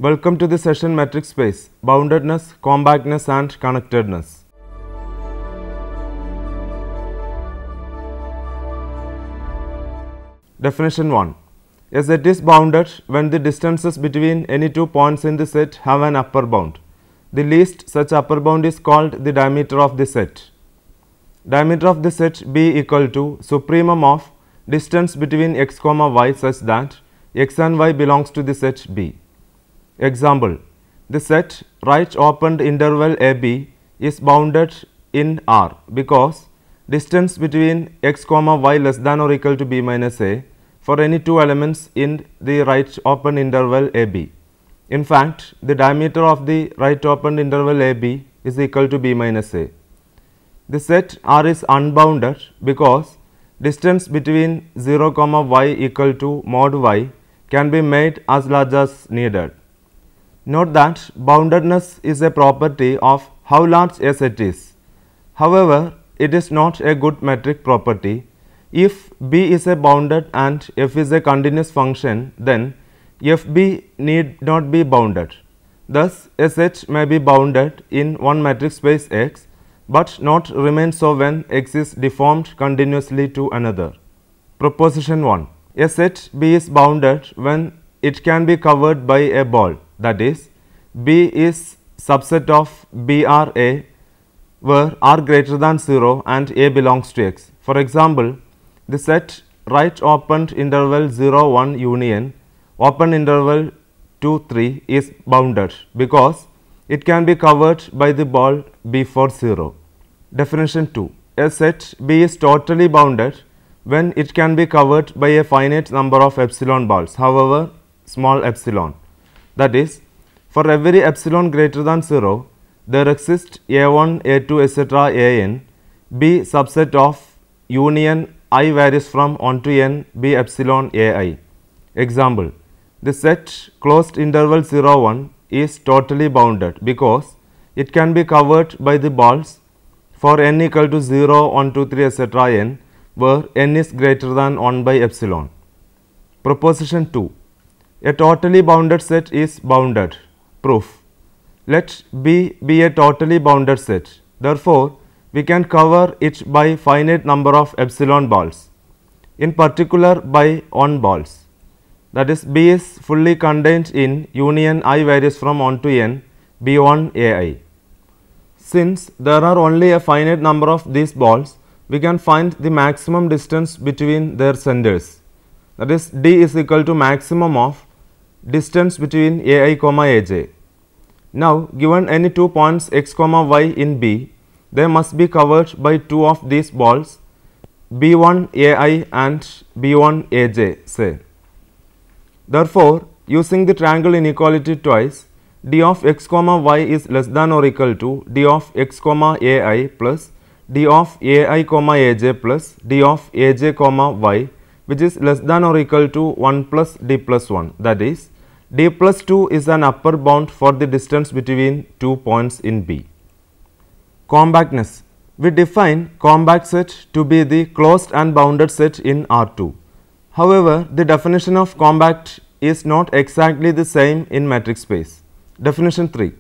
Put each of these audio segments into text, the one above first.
Welcome to the session Metric Space, Boundedness, Compactness and Connectedness. Definition 1. A set is bounded when the distances between any two points in the set have an upper bound. The least such upper bound is called the diameter of the set. Diameter of the set B equal to supremum of distance between x comma y such that x and y belongs to the set B. Example, the set right opened interval AB is bounded in R because distance between x comma y less than or equal to B minus A for any two elements in the right open interval AB. In fact, the diameter of the right opened interval AB is equal to B minus A. The set R is unbounded because distance between 0 comma y equal to mod y can be made as large as needed. Note that boundedness is a property of how large a set is. However, it is not a good metric property. If B is a bounded and f is a continuous function, then fb need not be bounded. Thus, a set may be bounded in one metric space X, but not remain so when X is deformed continuously to another. Proposition 1. A set B is bounded when it can be covered by a ball. That is, B is subset of BRA where R greater than 0 and A belongs to X. For example, the set right opened interval 0 1 union open interval 2 3 is bounded because it can be covered by the ball B for 0. Definition 2. A set B is totally bounded when it can be covered by a finite number of epsilon balls, however small epsilon. That is, for every epsilon greater than 0, there exists A1, A2, etc. An, B subset of union I varies from 1 to n B epsilon Ai. Example, the set closed interval 0 1 is totally bounded because it can be covered by the balls for n equal to 0, 1, 2, 3, etc. n, where n is greater than 1 by epsilon. Proposition 2. A totally bounded set is bounded. Proof. Let B be a totally bounded set. Therefore, we can cover it by finite number of epsilon balls, in particular by 1 balls. That is, B is fully contained in union I varies from 1 to n B1 Ai. Since there are only a finite number of these balls, we can find the maximum distance between their centers. That is, D is equal to maximum of distance between Ai comma Aj. Now, given any two points x comma y in B, they must be covered by two of these balls B1 Ai and B1 Aj, say. Therefore, using the triangle inequality twice, d of x comma y is less than or equal to d of x comma Ai plus d of Ai comma Aj plus d of Aj comma y, which is less than or equal to 1 plus d plus 1. That is, d plus 2 is an upper bound for the distance between two points in B. Compactness. We define compact set to be the closed and bounded set in R2. However, the definition of compact is not exactly the same in metric space. Definition 3.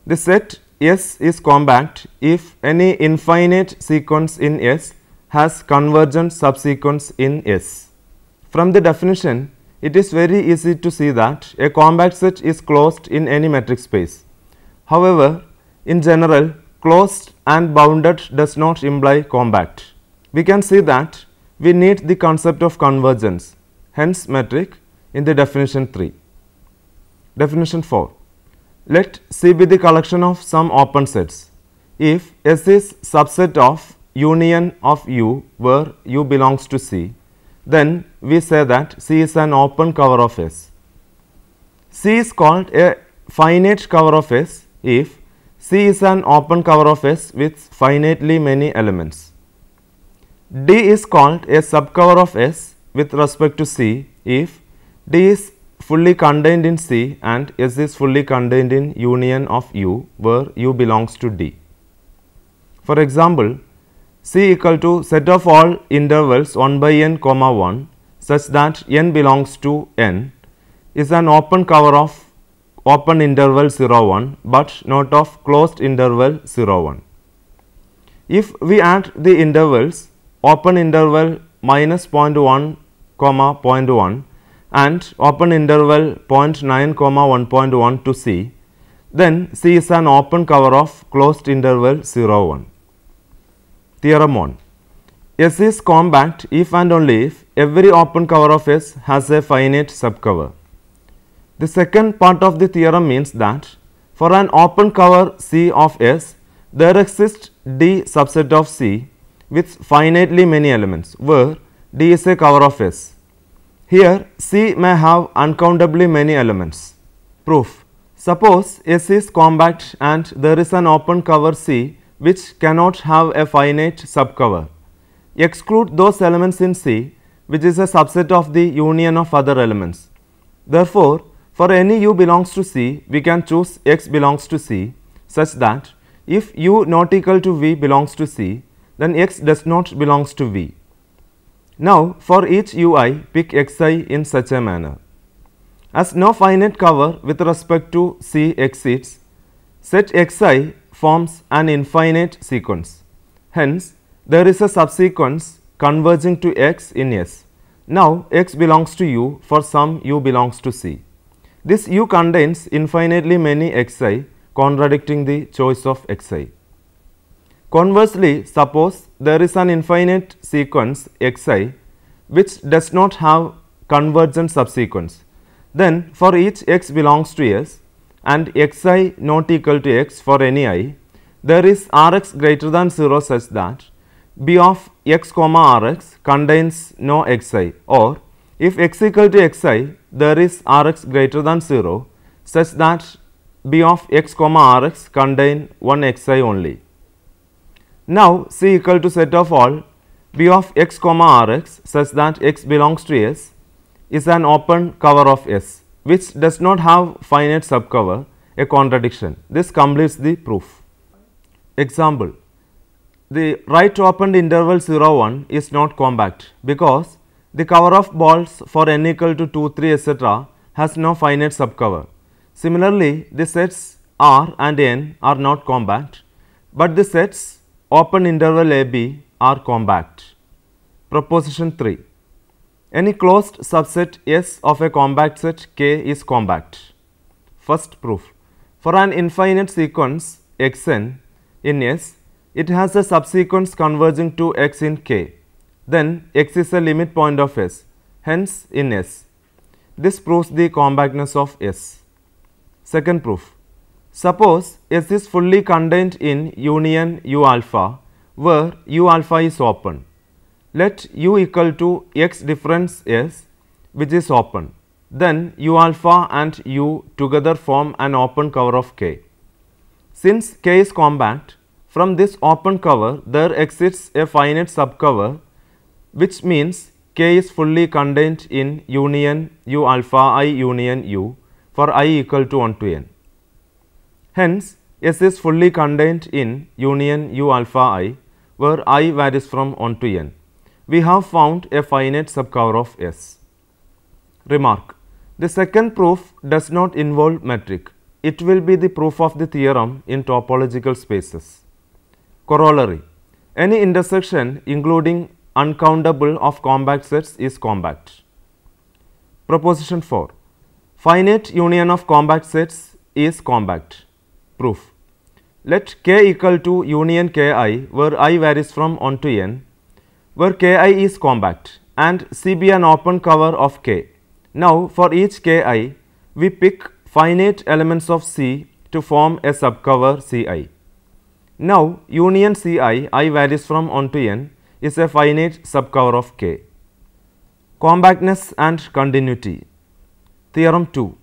The set S is compact if any infinite sequence in S has convergent subsequence in S. From the definition, it is very easy to see that a compact set is closed in any metric space. However, in general, closed and bounded does not imply compact. We can see that we need the concept of convergence, hence metric in the definition 3. Definition 4. Let C be the collection of some open sets. If S is subset of union of U where U belongs to C, then we say that C is an open cover of S. C is called a finite cover of S if C is an open cover of S with finitely many elements. D is called a subcover of S with respect to C if D is fully contained in C and S is fully contained in union of U where U belongs to D. For example, C equal to set of all intervals 1 by n comma 1 such that n belongs to n is an open cover of open interval 0, 1, but not of closed interval 0, 1. If we add the intervals open interval minus 0.1, 0.1 and open interval 0.9, 1.1 to C, then C is an open cover of closed interval 0, 1. Theorem 1. S is compact if and only if every open cover of S has a finite subcover. The second part of the theorem means that for an open cover C of S, there exists D subset of C with finitely many elements, where D is a cover of S. Here C may have uncountably many elements. Proof. Suppose S is compact and there is an open cover C which cannot have a finite subcover. Exclude those elements in C which is a subset of the union of other elements. Therefore, for any u belongs to C, we can choose x belongs to C such that if u not equal to v belongs to C, then x does not belongs to v. Now, for each ui, pick xi in such a manner. As no finite cover with respect to C exists, set xi forms an infinite sequence. Hence, there is a subsequence converging to x in S. Now, x belongs to u for some u belongs to C. This u contains infinitely many xi contradicting the choice of xi. Conversely, suppose there is an infinite sequence xi which does not have convergent subsequence. Then, for each x belongs to S and xi not equal to x for any I, there is Rx greater than 0 such that B of x comma Rx contains no xi, or if x equal to xi, there is Rx greater than 0 such that B of x comma Rx contain one xi only. Now, C equal to set of all B of x comma Rx such that x belongs to S is an open cover of S which does not have finite subcover, a contradiction. This completes the proof. Example. The right opened interval 0, 1 is not compact because the cover of balls for n equal to 2, 3 etc. has no finite subcover. Similarly, the sets R and N are not compact, but the sets open interval AB are compact. Proposition 3. Any closed subset S of a compact set K is compact. First proof. For an infinite sequence Xn in S, it has a subsequence converging to x in K. Then x is a limit point of S, hence in S. This proves the compactness of S. Second proof. Suppose S is fully contained in union U alpha, where U alpha is open. Let U equal to x difference S, which is open. Then U alpha and U together form an open cover of K. Since K is compact, from this open cover there exists a finite subcover, which means K is fully contained in union U alpha I union U for I equal to 1 to n. Hence, S is fully contained in union U alpha I, where I varies from 1 to n. We have found a finite subcover of S. Remark. The second proof does not involve metric. It will be the proof of the theorem in topological spaces. Corollary. Any intersection including uncountable of compact sets is compact. Proposition 4. Finite union of compact sets is compact. Proof. Let K equal to union Ki, where I varies from 1 to n, where Ki is compact, and C be an open cover of K. Now, for each Ki, we pick finite elements of C to form a subcover Ci. Now, union Ci, I varies from 1 to n, is a finite subcover of K. Compactness and continuity. Theorem 2.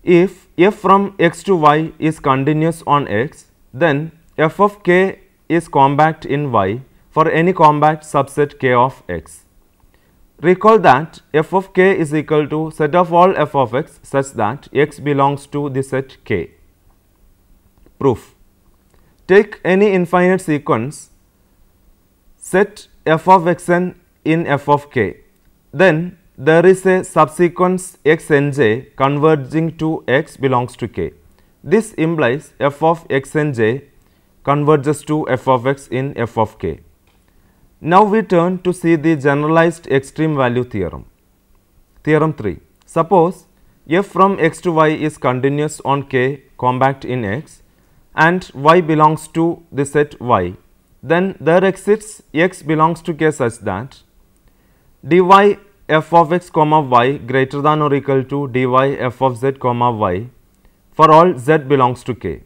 If f from x to y is continuous on x, then f of k is compact in y for any compact subset k of x. Recall that f of k is equal to set of all f of x such that x belongs to the set k. Proof. Take any infinite sequence, set f of xn in f of k, then there is a subsequence xnj converging to x belongs to k. This implies f of xnj converges to f of x in f of k. Now we turn to see the generalized extreme value theorem. Theorem 3. Suppose f from x to y is continuous on k compact in x and y belongs to the set y, then there exists x belongs to k such that dy f of x comma y greater than or equal to dy f of z comma y for all z belongs to k.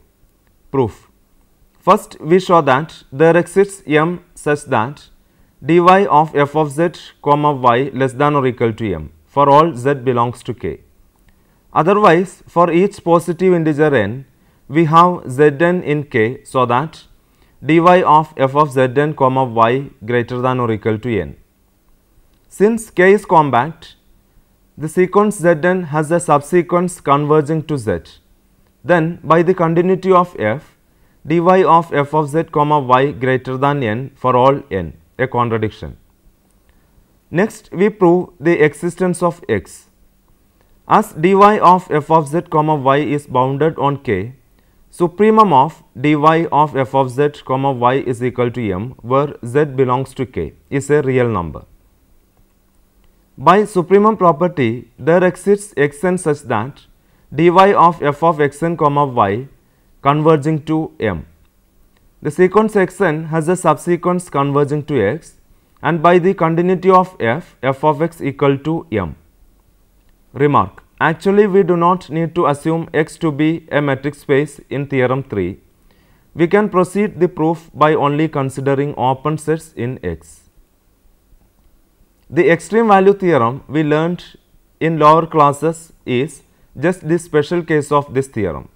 Proof. First we show that there exists m such that dy of f of z comma y less than or equal to m for all z belongs to k. Otherwise, for each positive integer n, we have zn in k, so that dy of f of zn comma y greater than or equal to n. Since k is compact, the sequence zn has a subsequence converging to z. Then by the continuity of f, dy of f of z comma y greater than n for all n, a contradiction. Next we prove the existence of x. As dy of f of z comma y is bounded on k, supremum of dy of f of z comma y is equal to m where z belongs to k is a real number. By supremum property, there exists xn such that dy of f of xn comma y converging to m. The sequence xn has a subsequence converging to x, and by the continuity of f of x equal to m. Remark. Actually, we do not need to assume x to be a metric space in theorem 3. We can proceed the proof by only considering open sets in X. The extreme value theorem we learnt in lower classes is just the special case of this theorem.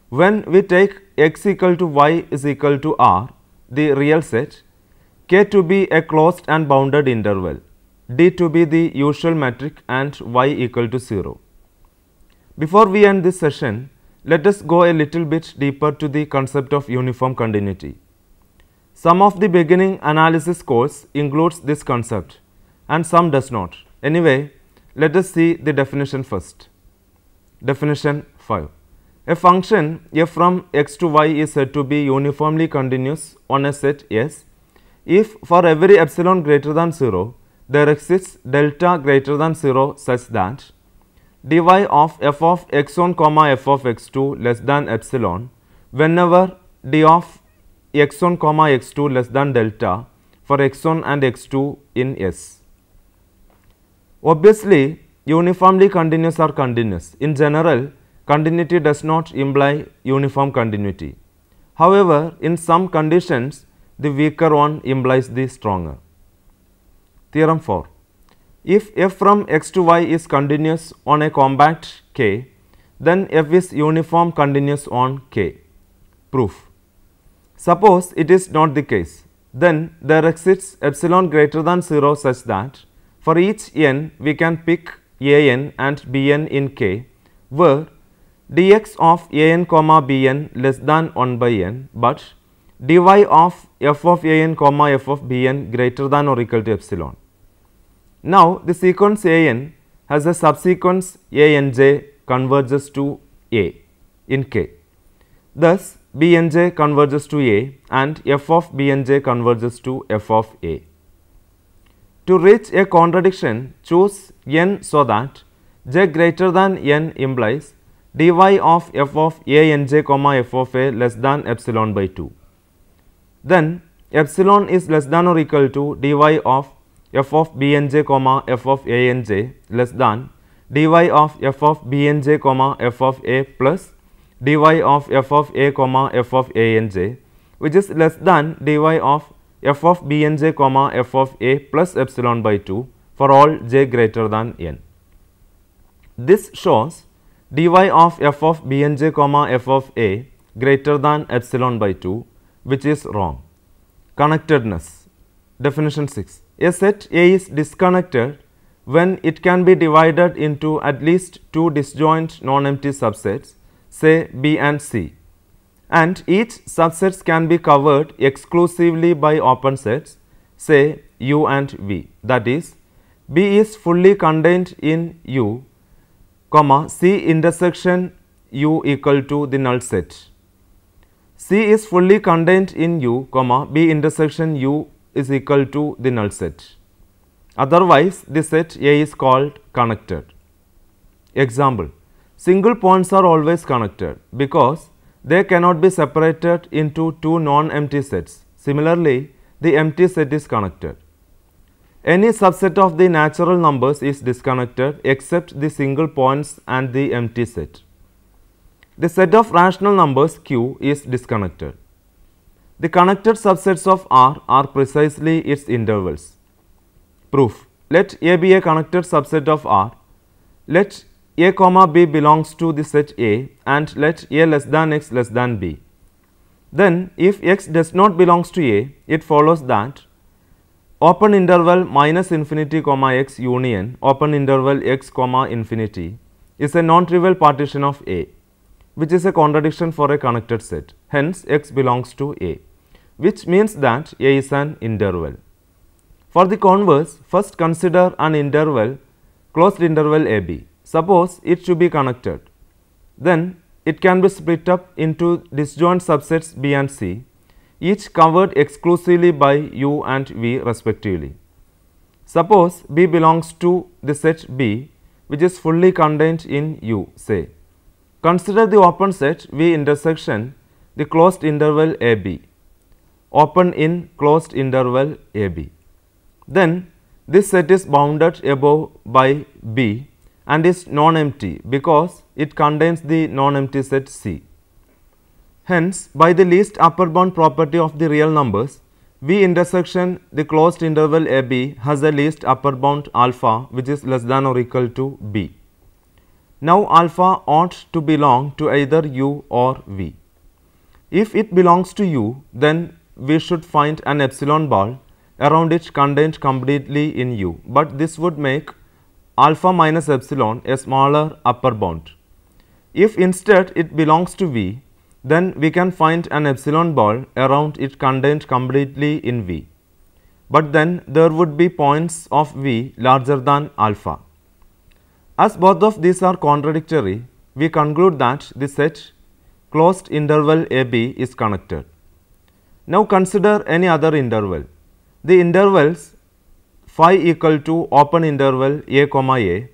When we take x equal to y is equal to R, the real set, K to be a closed and bounded interval, D to be the usual metric and y equal to 0. Before we end this session, let us go a little bit deeper to the concept of uniform continuity. Some of the beginning analysis course includes this concept and some does not. Anyway, let us see the definition first. Definition 5. A function f from x to y is said to be uniformly continuous on a set S if for every epsilon greater than 0 there exists delta greater than 0 such that dy of f of x1 comma f of x2 less than epsilon whenever d of x1 comma x2 less than delta for x1 and x2 in S. Obviously, uniformly continuous are continuous. In general, continuity does not imply uniform continuity. However, in some conditions, the weaker one implies the stronger. Theorem 4. If f from x to y is continuous on a compact K, then f is uniform continuous on K. Proof. Suppose it is not the case, then there exists epsilon greater than 0 such that for each n we can pick an and bn in K, where dx of an comma bn less than 1 by n, but dy of f of an comma f of bn greater than or equal to epsilon. Now, the sequence an has a subsequence anj converges to a in K. Thus, bnj converges to a and f of bnj converges to f of a. To reach a contradiction, choose n so that j greater than n implies dy of f of anj comma f of a less than epsilon by 2. Then epsilon is less than or equal to dy of f of bnj comma f of anj less than dy of f of bnj comma f of a plus dy of f of a comma f of anj, which is less than dy of f of bnj comma f of a plus epsilon by 2 for all j greater than n. This shows dy of f of bnj comma f of a greater than epsilon by 2, which is wrong. Connectedness. Definition 6. A set A is disconnected when it can be divided into at least two disjoint non-empty subsets, say B and C, and each subsets can be covered exclusively by open sets, say U and V. That is, B is fully contained in U, comma, C intersection U equal to the null set. C is fully contained in U, comma, B intersection U is equal to the null set. Otherwise, the set A is called connected. Example: single points are always connected because they cannot be separated into two non-empty sets. Similarly, the empty set is connected. Any subset of the natural numbers is disconnected except the single points and the empty set. The set of rational numbers Q is disconnected. The connected subsets of R are precisely its intervals. Proof: let A be a connected subset of R. Let A comma B belongs to the set A and let A less than X less than B. Then if X does not belongs to A, it follows that open interval minus infinity comma X union open interval X comma infinity is a non-trivial partition of A, which is a contradiction for a connected set. Hence, X belongs to A, which means that A is an interval. For the converse, first consider an interval, closed interval AB. Suppose it should be connected. Then it can be split up into disjoint subsets B and C, each covered exclusively by U and V respectively. Suppose B belongs to the set B, which is fully contained in U, say. Consider the open set V intersection the closed interval AB, open in closed interval AB. Then this set is bounded above by B and is non-empty because it contains the non-empty set C. Hence, by the least upper bound property of the real numbers, V intersection the closed interval AB has a least upper bound alpha which is less than or equal to B. Now, alpha ought to belong to either U or V. If it belongs to U, then we should find an epsilon ball around it contained completely in U, but this would make alpha minus epsilon a smaller upper bound. If instead it belongs to V, then we can find an epsilon ball around it contained completely in V, but then there would be points of V larger than alpha. As both of these are contradictory, we conclude that the set closed interval AB is connected. Now consider any other interval. The intervals phi equal to open interval A comma A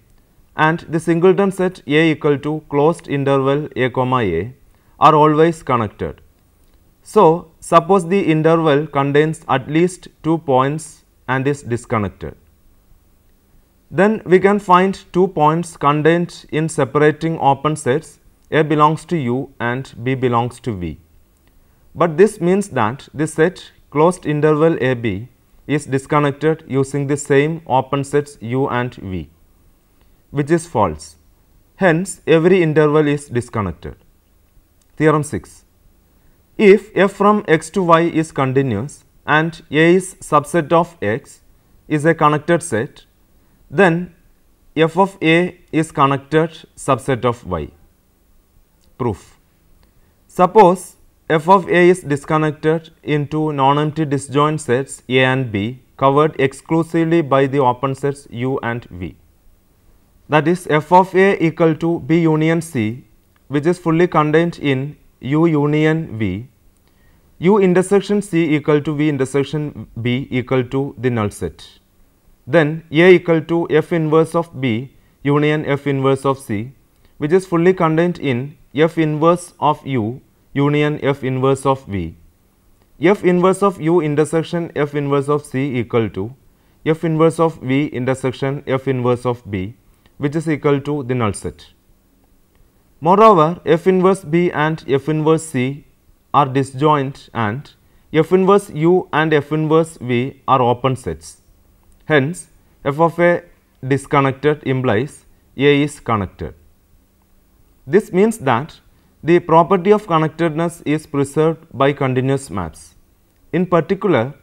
and the singleton set A equal to closed interval A comma A are always connected. So, suppose the interval contains at least 2 points and is disconnected. Then we can find 2 points contained in separating open sets A belongs to U and B belongs to V. But this means that the set closed interval AB is disconnected using the same open sets U and V, which is false. Hence, every interval is disconnected. Theorem 6. If f from x to y is continuous and A is subset of x is a connected set, then f of A is connected subset of y. Proof. Suppose f of A is disconnected into non-empty disjoint sets A and B covered exclusively by the open sets U and V. That is, f of A equal to B union C, which is fully contained in U union V, U intersection C equal to V intersection B equal to the null set. Then A equal to f inverse of B union f inverse of C, which is fully contained in f inverse of U union f inverse of V. F inverse of U intersection f inverse of C equal to f inverse of V intersection f inverse of B, which is equal to the null set. Moreover, f inverse B and f inverse C are disjoint and f inverse U and f inverse V are open sets. Hence, f of A disconnected implies A is connected. This means that the property of connectedness is preserved by continuous maps. In particular,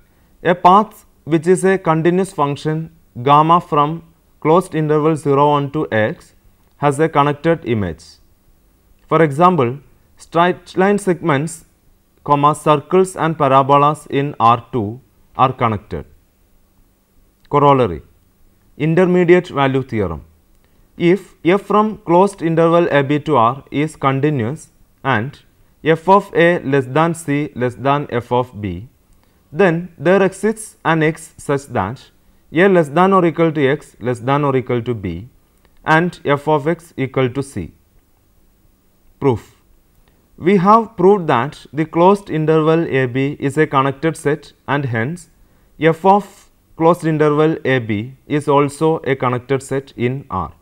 a path which is a continuous function gamma from closed interval 0 on to x has a connected image. For example, straight line segments, circles and parabolas in R2 are connected. Corollary. intermediate value theorem. If f from closed interval a b to R is continuous and f of a less than c less than f of b, then there exists an x such that a less than or equal to x less than or equal to b and f of x equal to c. Proof. We have proved that the closed interval a b is a connected set and hence f of closed interval a b is also a connected set in R.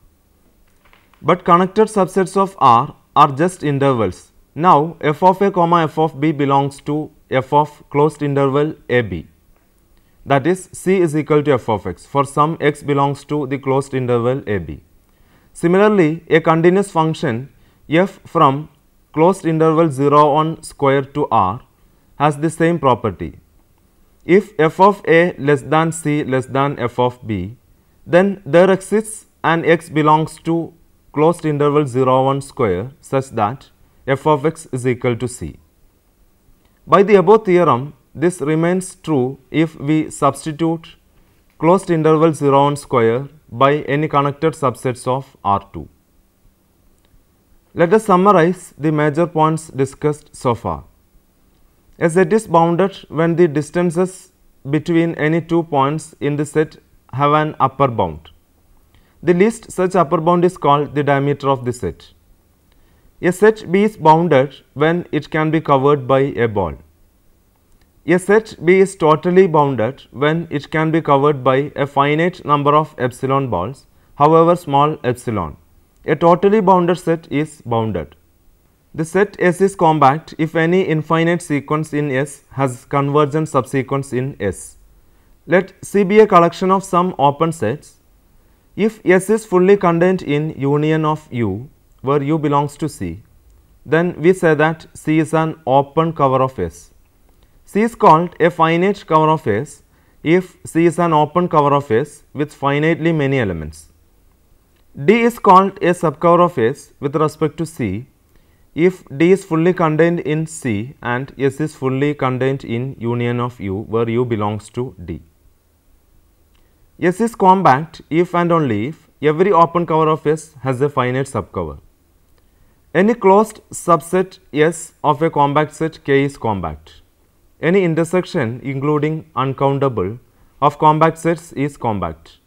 But connected subsets of R are just intervals. Now f of a comma f of b belongs to f of closed interval a b, that is c is equal to f of x for some x belongs to the closed interval a b. Similarly, a continuous function f from closed interval 0 on square to R has the same property. If f of a less than c less than f of b, then there exists an x belongs to closed interval 0 on square such that f of x is equal to c. By the above theorem, this remains true if we substitute closed interval 0 on square by any connected subsets of R2. Let us summarize the major points discussed so far. A set is bounded when the distances between any two points in the set have an upper bound. The least such upper bound is called the diameter of the set. A set B is bounded when it can be covered by a ball. A set B is totally bounded when it can be covered by a finite number of epsilon balls, however small epsilon. A totally bounded set is bounded. The set S is compact if any infinite sequence in S has convergent subsequence in S. Let C be a collection of some open sets. If S is fully contained in union of U, where U belongs to C, then we say that C is an open cover of S. C is called a finite cover of S if C is an open cover of S with finitely many elements. D is called a subcover of S with respect to C if D is fully contained in C and S is fully contained in union of U where U belongs to D. S is compact if and only if every open cover of S has a finite subcover. Any closed subset S of a compact set K is compact. Any intersection including uncountable of compact sets is compact.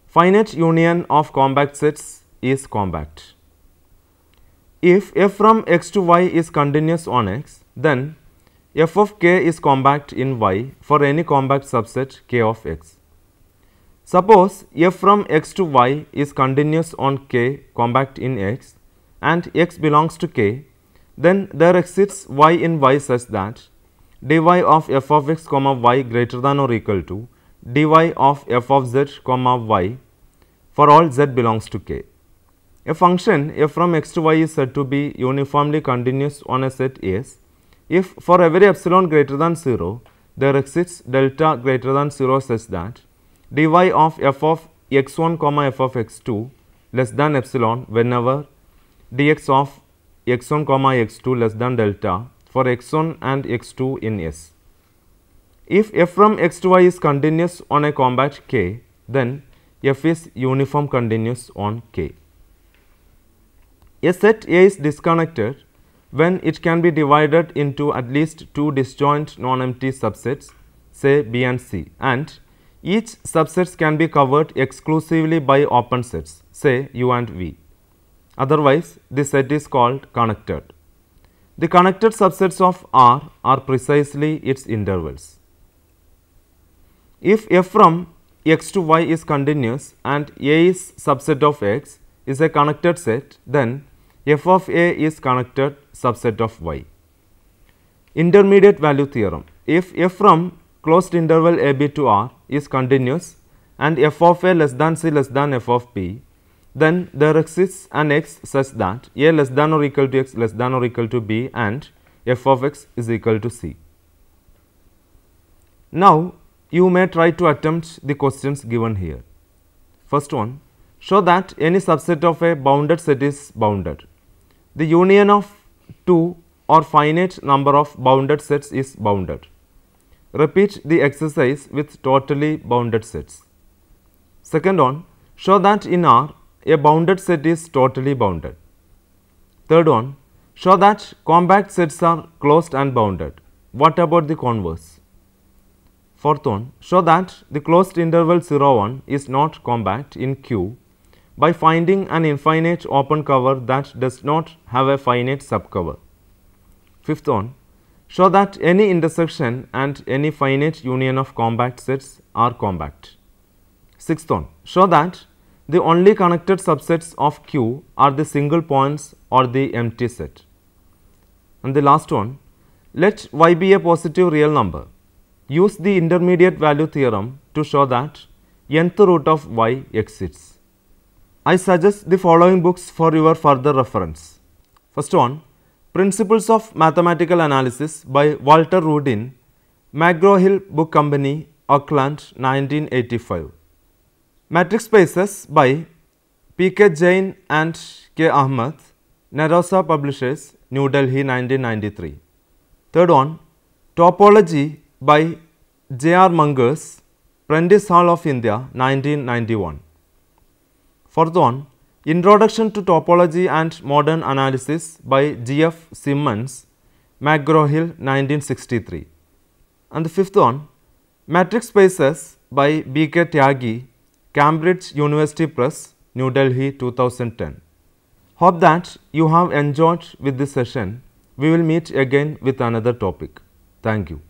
Finite union of compact sets is compact. If f from x to y is continuous on x, then f of k is compact in y for any compact subset k of x. Suppose f from x to y is continuous on k compact in x and x belongs to k, then there exists y in y such that dy of f of x comma y greater than or equal to dy of f of z comma y for all z belongs to k. A function f from x to y is said to be uniformly continuous on a set S if for every epsilon greater than 0 there exists delta greater than 0 such that dy of f of x1 comma f of x2 less than epsilon whenever dx of x1 comma x2 less than delta for x1 and x2 in S. If f from x to y is continuous on a compact K, then f is uniform continuous on K. A set A is disconnected when it can be divided into at least two disjoint non-empty subsets, say B and C, and each subsets can be covered exclusively by open sets, say U and V. Otherwise, the set is called connected. The connected subsets of R are precisely its intervals. If f from x to y is continuous and A is subset of x is a connected set, then f of A is connected subset of y. Intermediate value theorem. If f from closed interval a b to R is continuous and f of A less than c less than f of b, then there exists an x such that A less than or equal to x less than or equal to b and f of x is equal to c. Now, you may try to attempt the questions given here. First one, show that any subset of a bounded set is bounded. The union of two or finite number of bounded sets is bounded. Repeat the exercise with totally bounded sets. Second one, show that in R a bounded set is totally bounded. Third one, show that compact sets are closed and bounded. What about the converse? Fourth one, show that the closed interval 0, 1 is not compact in Q by finding an infinite open cover that does not have a finite subcover. Fifth one, show that any intersection and any finite union of compact sets are compact. Sixth one, show that the only connected subsets of Q are the single points or the empty set. And the last one, let y be a positive real number. Use the intermediate value theorem to show that nth root of y exists. I suggest the following books for your further reference. First one, Principles of Mathematical Analysis by Walter Rudin, McGraw-Hill Book Company, Auckland, 1985. Matrix Spaces by P.K. Jain and K. Ahmed, Narosa Publishers, New Delhi, 1993. Third one, Topology by J.R. Mungers, Prentice Hall of India, 1991. Fourth one, Introduction to Topology and Modern Analysis by G.F. Simmons, McGraw-Hill, 1963. And the fifth one, Matrix Spaces by B.K. Tyagi, Cambridge University Press, New Delhi, 2010. Hope that you have enjoyed with this session. We will meet again with another topic. Thank you.